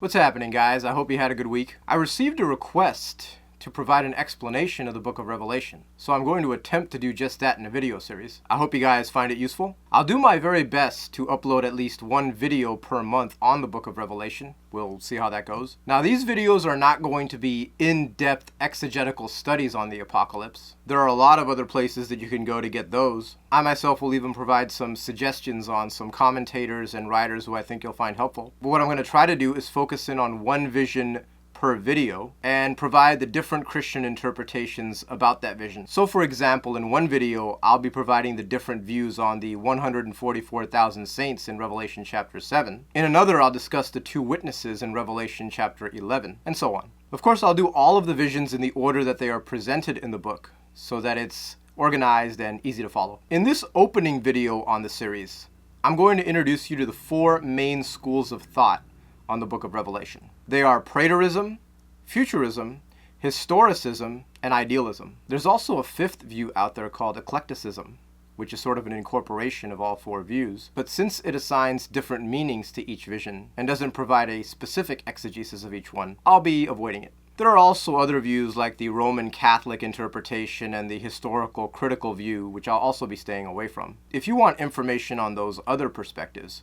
What's happening, guys? I hope you had a good week. I received a request to provide an explanation of the book of Revelation, so I'm going to attempt to do just that in a video series. I hope you guys find it useful. I'll do my very best to upload at least one video per month on the book of Revelation. We'll see how that goes. Now, these videos are not going to be in-depth exegetical studies on the apocalypse. There are a lot of other places that you can go to get those. I myself will even provide some suggestions on some commentators and writers who I think you'll find helpful. But what I'm going to try to do is focus in on one vision per video and provide the different Christian interpretations about that vision. So for example, in one video, I'll be providing the different views on the 144,000 saints in Revelation chapter 7. In another, I'll discuss the two witnesses in Revelation chapter 11, and so on. Of course, I'll do all of the visions in the order that they are presented in the book, so that it's organized and easy to follow. In this opening video on the series, I'm going to introduce you to the four main schools of thought on the book of Revelation. They are preterism, futurism, historicism, and idealism. There's also a fifth view out there called eclecticism, which is sort of an incorporation of all four views. But since it assigns different meanings to each vision and doesn't provide a specific exegesis of each one, I'll be avoiding it. There are also other views like the Roman Catholic interpretation and the historical critical view, which I'll also be staying away from. If you want information on those other perspectives,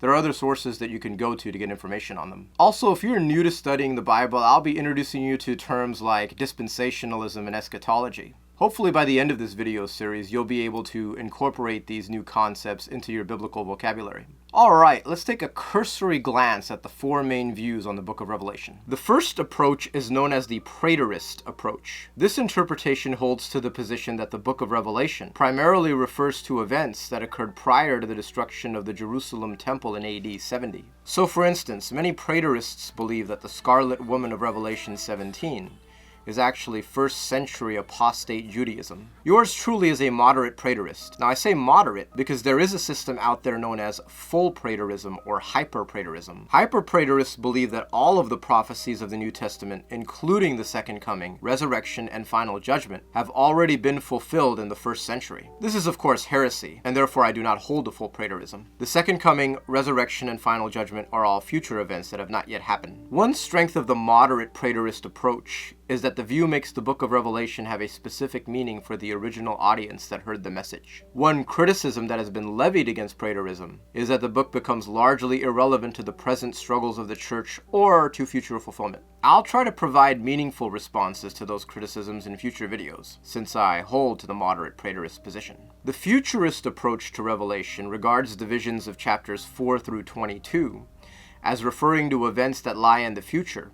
there are other sources that you can go to get information on them. Also, if you're new to studying the Bible, I'll be introducing you to terms like dispensationalism and eschatology. Hopefully by the end of this video series, you'll be able to incorporate these new concepts into your biblical vocabulary. Alright, let's take a cursory glance at the four main views on the book of Revelation. The first approach is known as the preterist approach. This interpretation holds to the position that the book of Revelation primarily refers to events that occurred prior to the destruction of the Jerusalem temple in AD 70. So for instance, many preterists believe that the Scarlet Woman of Revelation 17 is actually first century apostate Judaism. Yours truly is a moderate preterist. Now I say moderate because there is a system out there known as full preterism or hyper-preterism. Hyper-preterists believe that all of the prophecies of the New Testament, including the second coming, resurrection, and final judgment, have already been fulfilled in the first century. This is of course heresy, and therefore I do not hold to full preterism. The second coming, resurrection, and final judgment are all future events that have not yet happened. One strength of the moderate preterist approach is that the view makes the book of Revelation have a specific meaning for the original audience that heard the message. One criticism that has been levied against preterism is that the book becomes largely irrelevant to the present struggles of the church or to future fulfillment. I'll try to provide meaningful responses to those criticisms in future videos, since I hold to the moderate preterist position. The futurist approach to Revelation regards the visions of chapters 4 through 22 as referring to events that lie in the future,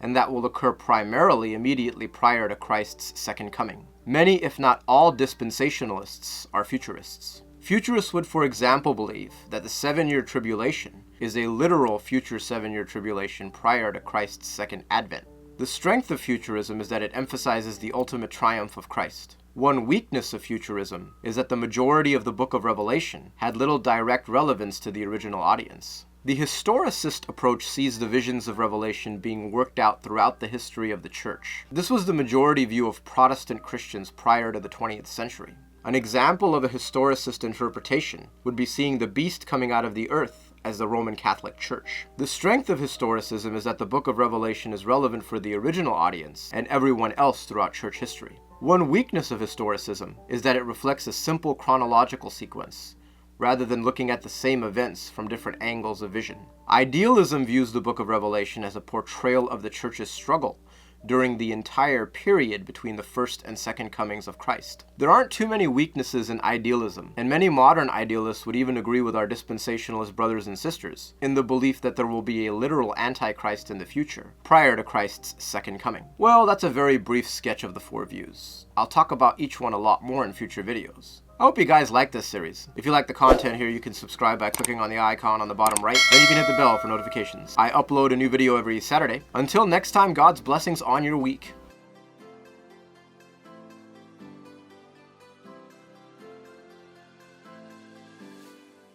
and that will occur primarily immediately prior to Christ's second coming. Many, if not all, dispensationalists are futurists. Futurists would, for example, believe that the 7-year tribulation is a literal future 7-year tribulation prior to Christ's second advent. The strength of futurism is that it emphasizes the ultimate triumph of Christ. One weakness of futurism is that the majority of the book of Revelation had little direct relevance to the original audience. The historicist approach sees the visions of Revelation being worked out throughout the history of the church. This was the majority view of Protestant Christians prior to the 20th century. An example of a historicist interpretation would be seeing the beast coming out of the earth as the Roman Catholic Church. The strength of historicism is that the book of Revelation is relevant for the original audience and everyone else throughout church history. One weakness of historicism is that it reflects a simple chronological sequence, rather than looking at the same events from different angles of vision. Idealism views the book of Revelation as a portrayal of the church's struggle during the entire period between the first and second comings of Christ. There aren't too many weaknesses in idealism, and many modern idealists would even agree with our dispensationalist brothers and sisters in the belief that there will be a literal Antichrist in the future, prior to Christ's second coming. Well, that's a very brief sketch of the four views. I'll talk about each one a lot more in future videos. I hope you guys like this series. If you like the content here, you can subscribe by clicking on the icon on the bottom right. Then you can hit the bell for notifications. I upload a new video every Saturday. Until next time, God's blessings on your week.